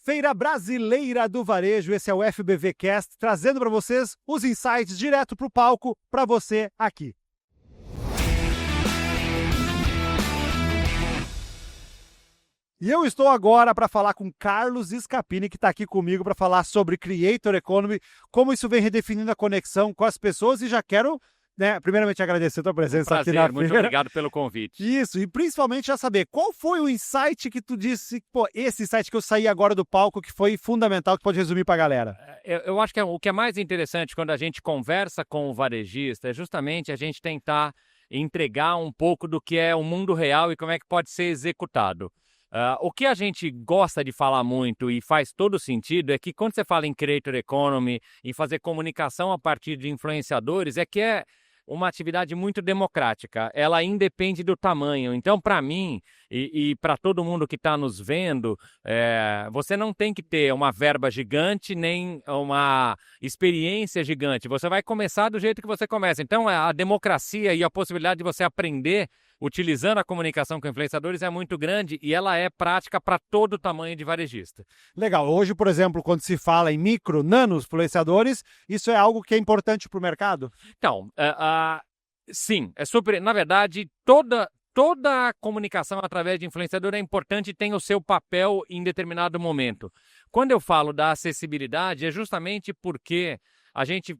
Feira Brasileira do Varejo, esse é o FBV Cast, trazendo para vocês os insights direto para o palco, para você aqui. E eu estou agora para falar com Carlos Scapini, que está aqui comigo para falar sobre Creator Economy, como isso vem redefinindo a conexão com as pessoas, e já quero, primeiramente agradecer a tua presença aqui na feira. Muito obrigado pelo convite. Isso, e principalmente já saber qual foi o insight que tu disse, esse insight que eu saí agora do palco, que foi fundamental, que pode resumir para a galera. Eu acho que o que é mais interessante quando a gente conversa com o varejista é justamente a gente tentar entregar um pouco do que é o mundo real e como é que pode ser executado. O que a gente gosta de falar muito e faz todo sentido é que quando você fala em Creator Economy, em fazer comunicação a partir de influenciadores, é uma atividade muito democrática, ela independe do tamanho. Então, para mim e para todo mundo que está nos vendo, você não tem que ter uma verba gigante nem uma experiência gigante. Você vai começar do jeito que você começa. Então, a democracia e a possibilidade de você aprender utilizando a comunicação com influenciadores é muito grande e ela é prática para todo tamanho de varejista. Legal. Hoje, por exemplo, quando se fala em micro, nanos influenciadores, isso é algo que é importante para o mercado? Então, sim, é super. Na verdade, toda a comunicação através de influenciador é importante e tem o seu papel em determinado momento. Quando eu falo da acessibilidade, é justamente porque a gente...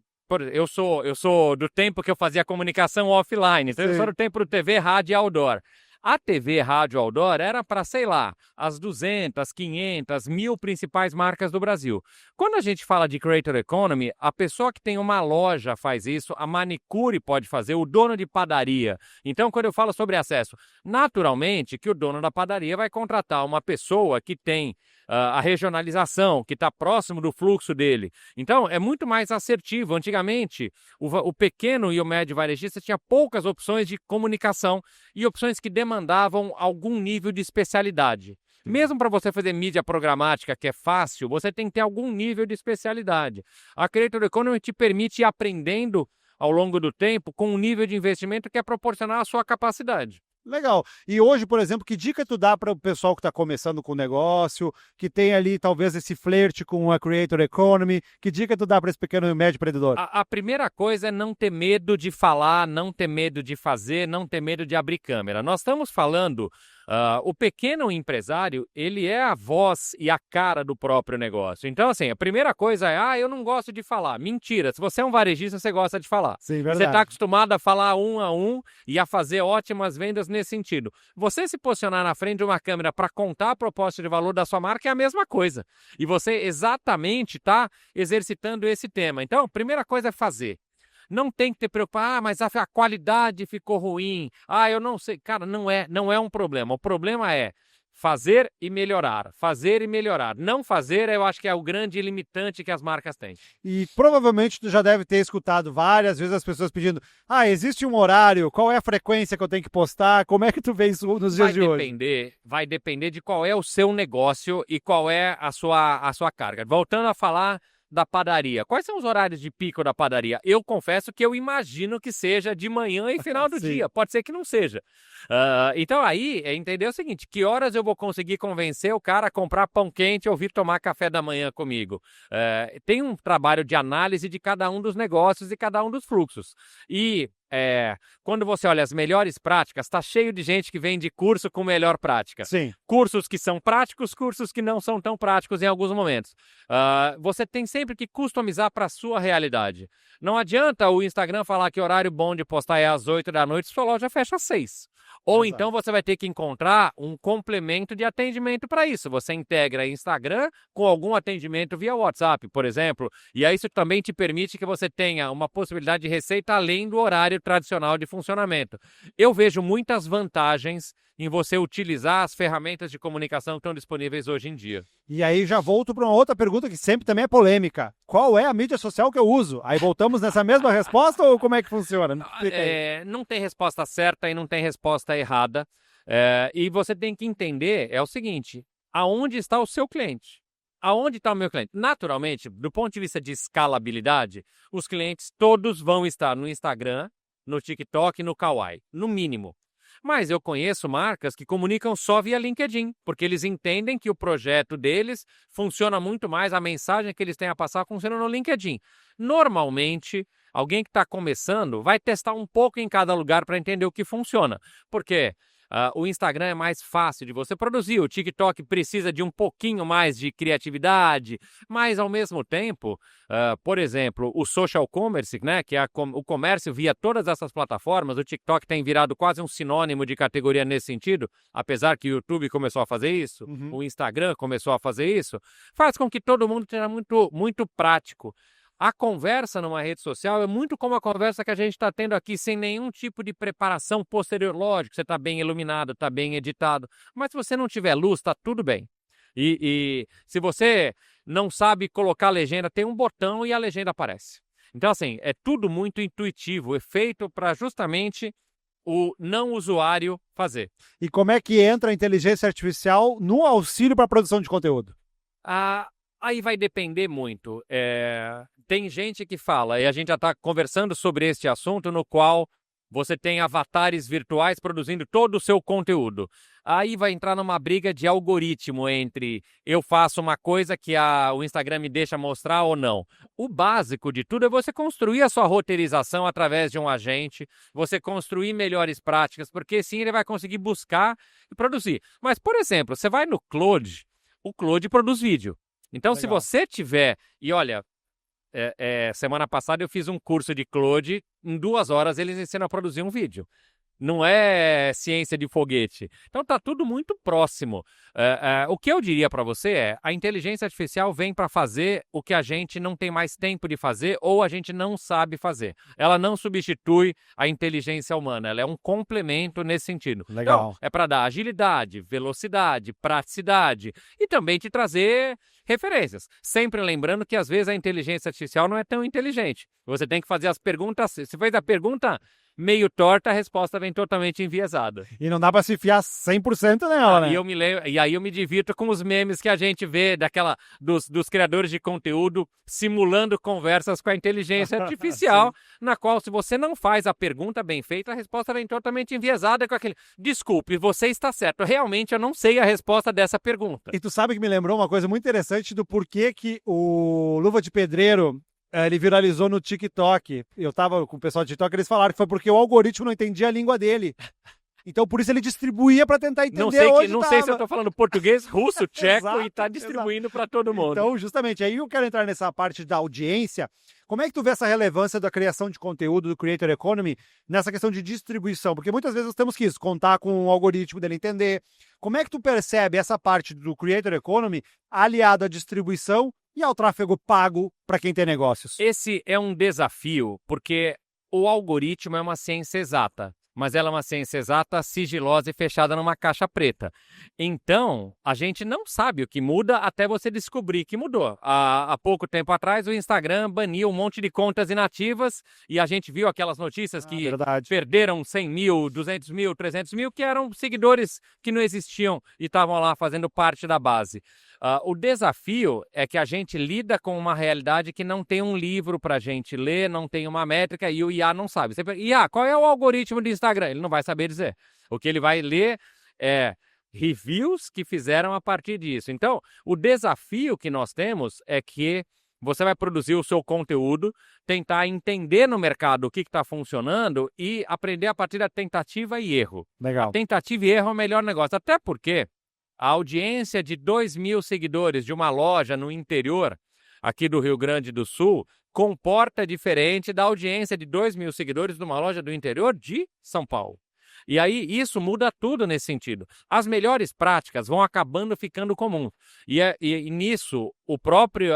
Eu sou do tempo que eu fazia comunicação offline, então eu sou do tempo do TV, rádio e outdoor. A TV, rádio e outdoor era para, sei lá, as 200, 500, 1000 principais marcas do Brasil. Quando a gente fala de Creator Economy, a pessoa que tem uma loja faz isso, a manicure pode fazer, o dono de padaria. Então, quando eu falo sobre acesso, naturalmente que o dono da padaria vai contratar uma pessoa que tem a regionalização, que está próximo do fluxo dele. Então, é muito mais assertivo. Antigamente, o pequeno e o médio varejista tinha poucas opções de comunicação e opções que demandavam algum nível de especialidade. Mesmo para você fazer mídia programática, que é fácil, você tem que ter algum nível de especialidade. A Creator Economy te permite ir aprendendo ao longo do tempo com um nível de investimento que é proporcional à sua capacidade. Legal. E hoje, por exemplo, que dica tu dá para o pessoal que está começando com o negócio, que tem ali talvez esse flerte com a Creator Economy? Que dica tu dá para esse pequeno e médio empreendedor? A primeira coisa é não ter medo de falar, não ter medo de fazer, não ter medo de abrir câmera. Nós estamos falando... o pequeno empresário, ele é a voz e a cara do próprio negócio. Então, assim, a primeira coisa é, eu não gosto de falar. Mentira, se você é um varejista, você gosta de falar. Sim, verdade. Você está acostumado a falar um a um e a fazer ótimas vendas nesse sentido. Você se posicionar na frente de uma câmera para contar a proposta de valor da sua marca é a mesma coisa. E você exatamente está exercitando esse tema. Então, a primeira coisa é fazer. Não tem que te preocupar, mas a qualidade ficou ruim. Eu não sei. Cara, não é um problema. O problema é fazer e melhorar. Fazer e melhorar. Não fazer, eu acho que é o grande limitante que as marcas têm. E provavelmente tu já deve ter escutado várias vezes as pessoas pedindo, existe um horário, qual é a frequência que eu tenho que postar? Como é que tu vê isso nos dias de hoje? Vai depender de qual é o seu negócio e qual é a sua carga. Voltando a falar da padaria. Quais são os horários de pico da padaria? Eu confesso que eu imagino que seja de manhã e final do dia. Pode ser que não seja. Então aí é entender o seguinte, que horas eu vou conseguir convencer o cara a comprar pão quente ou vir tomar café da manhã comigo? Tem um trabalho de análise de cada um dos negócios e cada um dos fluxos. E quando você olha as melhores práticas, está cheio de gente que vende curso com melhor prática. Sim. Cursos que são práticos, cursos que não são tão práticos em alguns momentos. Você tem sempre que customizar para a sua realidade. Não adianta o Instagram falar que horário bom de postar é às 8 da noite, sua loja fecha às 6. Ou Exato. Então você vai ter que encontrar um complemento de atendimento para isso. Você integra Instagram com algum atendimento via WhatsApp, por exemplo. E aí isso também te permite que você tenha uma possibilidade de receita além do horário tradicional de funcionamento. Eu vejo muitas vantagens em você utilizar as ferramentas de comunicação que estão disponíveis hoje em dia. E aí já volto para uma outra pergunta que sempre também é polêmica. Qual é a mídia social que eu uso? Aí voltamos nessa mesma resposta ou como é que funciona? Não tem resposta certa e não tem resposta errada. E você tem que entender, é o seguinte, aonde está o seu cliente? Aonde está o meu cliente? Naturalmente, do ponto de vista de escalabilidade, os clientes todos vão estar no Instagram, no TikTok e no Kawaii, no mínimo. Mas eu conheço marcas que comunicam só via LinkedIn, porque eles entendem que o projeto deles funciona muito mais, a mensagem que eles têm a passar funciona no LinkedIn. Normalmente, alguém que está começando vai testar um pouco em cada lugar para entender o que funciona. Porque o Instagram é mais fácil de você produzir, o TikTok precisa de um pouquinho mais de criatividade, mas ao mesmo tempo, por exemplo, o social commerce, né, que é o comércio via todas essas plataformas, o TikTok tem virado quase um sinônimo de categoria nesse sentido, apesar que o YouTube começou a fazer isso, o Instagram começou a fazer isso, faz com que todo mundo seja muito, muito prático. A conversa numa rede social é muito como a conversa que a gente está tendo aqui, sem nenhum tipo de preparação posterior. Lógico, você está bem iluminado, está bem editado, mas se você não tiver luz, está tudo bem. E se você não sabe colocar a legenda, tem um botão e a legenda aparece. Então, assim, é tudo muito intuitivo, é feito para justamente o não usuário fazer. E como é que entra a inteligência artificial no auxílio para a produção de conteúdo? Aí vai depender muito. Tem gente que fala, e a gente já está conversando sobre este assunto, no qual você tem avatares virtuais produzindo todo o seu conteúdo. Aí vai entrar numa briga de algoritmo entre eu faço uma coisa que o Instagram me deixa mostrar ou não. O básico de tudo é você construir a sua roteirização através de um agente, você construir melhores práticas, porque sim, ele vai conseguir buscar e produzir. Mas, por exemplo, você vai no Claude, o Claude produz vídeo. Então, Legal. se você tiver... E olha, semana passada eu fiz um curso de Claude, em 2 horas eles ensinam a produzir um vídeo. Não é ciência de foguete. Então tá tudo muito próximo. O que eu diria para você é, a inteligência artificial vem para fazer o que a gente não tem mais tempo de fazer ou a gente não sabe fazer. Ela não substitui a inteligência humana, ela é um complemento nesse sentido. Legal. Então, é para dar agilidade, velocidade, praticidade e também te trazer referências. Sempre lembrando que às vezes a inteligência artificial não é tão inteligente. Você tem que fazer as perguntas. Se fez a pergunta meio torta, a resposta vem totalmente enviesada. E não dá para se fiar 100% nela, né? E aí eu me divirto com os memes que a gente vê dos criadores de conteúdo simulando conversas com a inteligência artificial, na qual, se você não faz a pergunta bem feita, a resposta vem totalmente enviesada com aquele: desculpe, você está certo, realmente eu não sei a resposta dessa pergunta. E tu sabe que me lembrou uma coisa muito interessante do porquê que o Luva de Pedreiro ele viralizou no TikTok. Eu tava com o pessoal do TikTok, eles falaram que foi porque o algoritmo não entendia a língua dele. Então, por isso ele distribuía para tentar entender não sei se eu tô falando português, russo, tcheco Exato, e tá distribuindo para todo mundo. Então, justamente, aí eu quero entrar nessa parte da audiência. Como é que tu vê essa relevância da criação de conteúdo do Creator Economy nessa questão de distribuição? Porque muitas vezes nós temos que contar com o algoritmo dele entender. Como é que tu percebe essa parte do Creator Economy aliado à distribuição e ao tráfego pago para quem tem negócios? Esse é um desafio, porque o algoritmo é uma ciência exata, mas ela é uma ciência exata, sigilosa e fechada numa caixa preta. Então, a gente não sabe o que muda até você descobrir que mudou. Há pouco tempo atrás, o Instagram baniu um monte de contas inativas e a gente viu aquelas notícias que perderam 100 mil, 200 mil, 300 mil, que eram seguidores que não existiam e estavam lá fazendo parte da base. O desafio é que a gente lida com uma realidade que não tem um livro para a gente ler, não tem uma métrica e o IA não sabe. Você pergunta: IA, qual é o algoritmo do Instagram? Ele não vai saber dizer. O que ele vai ler é reviews que fizeram a partir disso. Então, o desafio que nós temos é que você vai produzir o seu conteúdo, tentar entender no mercado o que está funcionando e aprender a partir da tentativa e erro. Legal. A tentativa e erro é o melhor negócio, até porque a audiência de 2.000 seguidores de uma loja no interior, aqui do Rio Grande do Sul, comporta diferente da audiência de 2.000 seguidores de uma loja do interior de São Paulo. E aí isso muda tudo nesse sentido. As melhores práticas vão acabando ficando comum. E nisso,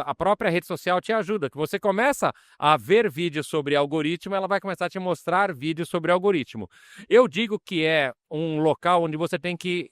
a própria rede social te ajuda. Que você começa a ver vídeos sobre algoritmo, ela vai começar a te mostrar vídeos sobre algoritmo. Eu digo que é um local onde você tem que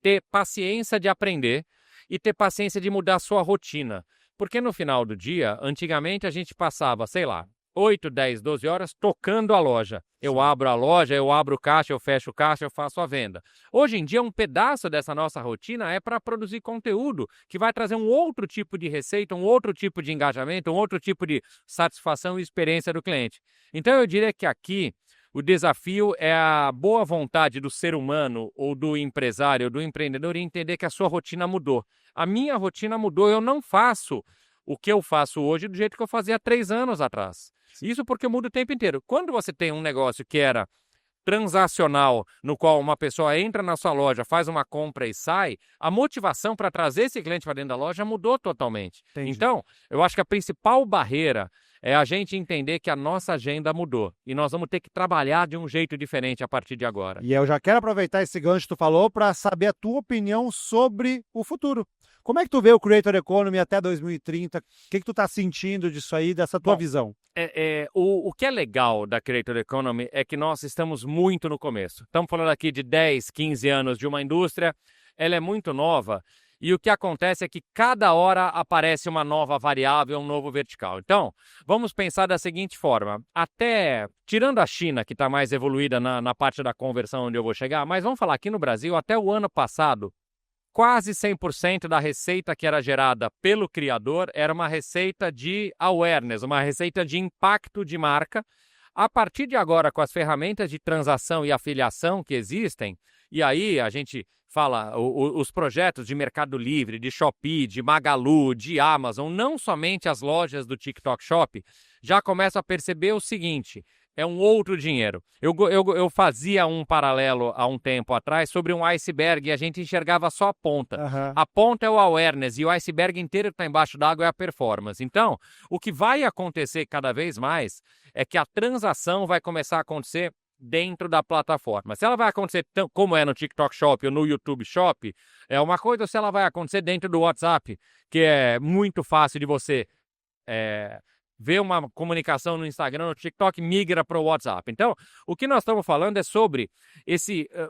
ter paciência de aprender e ter paciência de mudar a sua rotina. Porque no final do dia, antigamente a gente passava, sei lá, 8, 10, 12 horas tocando a loja. Eu abro a loja, eu abro o caixa, eu fecho o caixa, eu faço a venda. Hoje em dia, um pedaço dessa nossa rotina é para produzir conteúdo que vai trazer um outro tipo de receita, um outro tipo de engajamento, um outro tipo de satisfação e experiência do cliente. Então, eu diria que aqui O desafio é a boa vontade do ser humano ou do empresário ou do empreendedor em entender que a sua rotina mudou. A minha rotina mudou, eu não faço o que eu faço hoje do jeito que eu fazia há 3 anos atrás. Isso porque eu mudo o tempo inteiro. Quando você tem um negócio que era transacional, no qual uma pessoa entra na sua loja, faz uma compra e sai, a motivação para trazer esse cliente para dentro da loja mudou totalmente. Entendi. Então, eu acho que a principal barreira é a gente entender que a nossa agenda mudou e nós vamos ter que trabalhar de um jeito diferente a partir de agora. E eu já quero aproveitar esse gancho que tu falou para saber a tua opinião sobre o futuro. Como é que tu vê o Creator Economy até 2030? O que tu tá sentindo disso aí, dessa tua visão? O que é legal da Creator Economy é que nós estamos muito no começo. Estamos falando aqui de 10, 15 anos de uma indústria, ela é muito nova e o que acontece é que cada hora aparece uma nova variável, um novo vertical. Então, vamos pensar da seguinte forma, tirando a China, que está mais evoluída na parte da conversão onde eu vou chegar, mas vamos falar aqui no Brasil, até o ano passado, quase 100% da receita que era gerada pelo criador era uma receita de awareness, uma receita de impacto de marca. A partir de agora, com as ferramentas de transação e afiliação que existem, e aí a gente fala os projetos de Mercado Livre, de Shopee, de Magalu, de Amazon, não somente as lojas do TikTok Shop, já começam a perceber o seguinte, é um outro dinheiro. Eu fazia um paralelo há um tempo atrás sobre um iceberg e a gente enxergava só a ponta. Uhum. A ponta é o awareness e o iceberg inteiro que está embaixo d'água é a performance. Então, o que vai acontecer cada vez mais é que a transação vai começar a acontecer dentro da plataforma. Se ela vai acontecer como é no TikTok Shop ou no YouTube Shop, é uma coisa, ou se ela vai acontecer dentro do WhatsApp, que é muito fácil de você ver uma comunicação no Instagram, no TikTok, migra para o WhatsApp. Então, o que nós estamos falando é sobre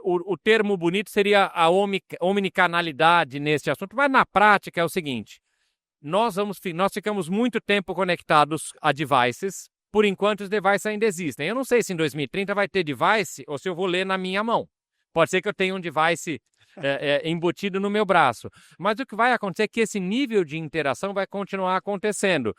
o termo bonito seria a omnicanalidade nesse assunto, mas na prática é o seguinte, nós ficamos muito tempo conectados a devices, por enquanto os devices ainda existem. Eu não sei se em 2030 vai ter device ou se eu vou ler na minha mão. Pode ser que eu tenha um device embutido no meu braço. Mas o que vai acontecer é que esse nível de interação vai continuar acontecendo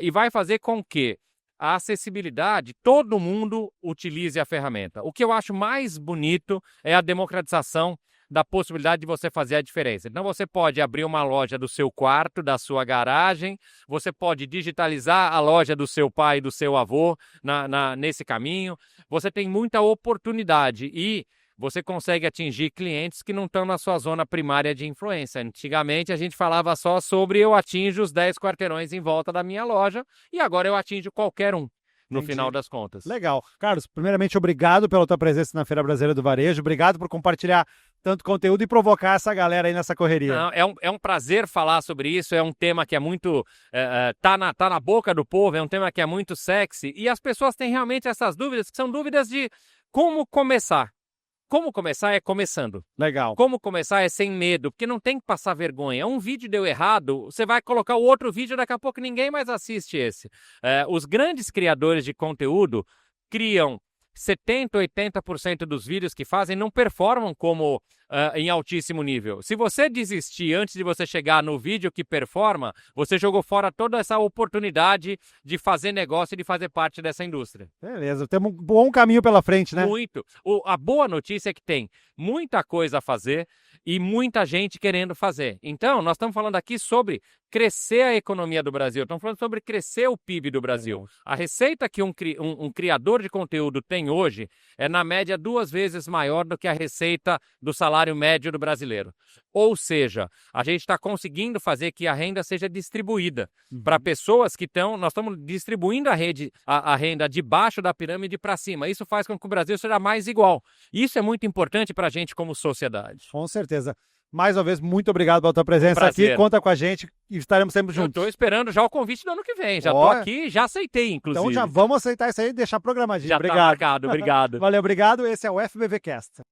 e vai fazer com que a acessibilidade, todo mundo utilize a ferramenta. O que eu acho mais bonito é a democratização da possibilidade de você fazer a diferença. Então você pode abrir uma loja do seu quarto, da sua garagem, você pode digitalizar a loja do seu pai e do seu avô nesse caminho. Você tem muita oportunidade e você consegue atingir clientes que não estão na sua zona primária de influência. Antigamente a gente falava só sobre eu atinjo os 10 quarteirões em volta da minha loja e agora eu atinjo qualquer um. No final das contas. Legal. Carlos, primeiramente, obrigado pela tua presença na Feira Brasileira do Varejo. Obrigado por compartilhar tanto conteúdo e provocar essa galera aí nessa correria. Não, é um prazer falar sobre isso. É um tema que é muito... tá na boca do povo. É um tema que é muito sexy. E as pessoas têm realmente essas dúvidas, que são dúvidas de como começar. Como começar é começando. Legal. Como começar é sem medo, porque não tem que passar vergonha. Um vídeo deu errado, você vai colocar o outro vídeo, daqui a pouco ninguém mais assiste esse. Os grandes criadores de conteúdo criam 70%, 80% dos vídeos que fazem não performam como em altíssimo nível. Se você desistir antes de você chegar no vídeo que performa, você jogou fora toda essa oportunidade de fazer negócio e de fazer parte dessa indústria. Beleza, temos um bom caminho pela frente, né? Muito. A boa notícia é que tem muita coisa a fazer e muita gente querendo fazer. Então, nós estamos falando aqui sobre crescer a economia do Brasil, estamos falando sobre crescer o PIB do Brasil. A receita que um criador de conteúdo tem hoje é, na média, 2 vezes maior do que a receita do salário médio do brasileiro. Ou seja, a gente está conseguindo fazer que a renda seja distribuída para pessoas que estão... Nós estamos distribuindo a renda de baixo da pirâmide para cima. Isso faz com que o Brasil seja mais igual. Isso é muito importante para a gente como sociedade. Com certeza. Mais uma vez, muito obrigado pela tua presença aqui. Conta com a gente e estaremos sempre juntos. Eu estou esperando já o convite do ano que vem. Já estou aqui, já aceitei, inclusive. Então já vamos aceitar isso aí e deixar programadinho. Já obrigado. Tá marcado, obrigado. Valeu, obrigado. Esse é o FBV Cast.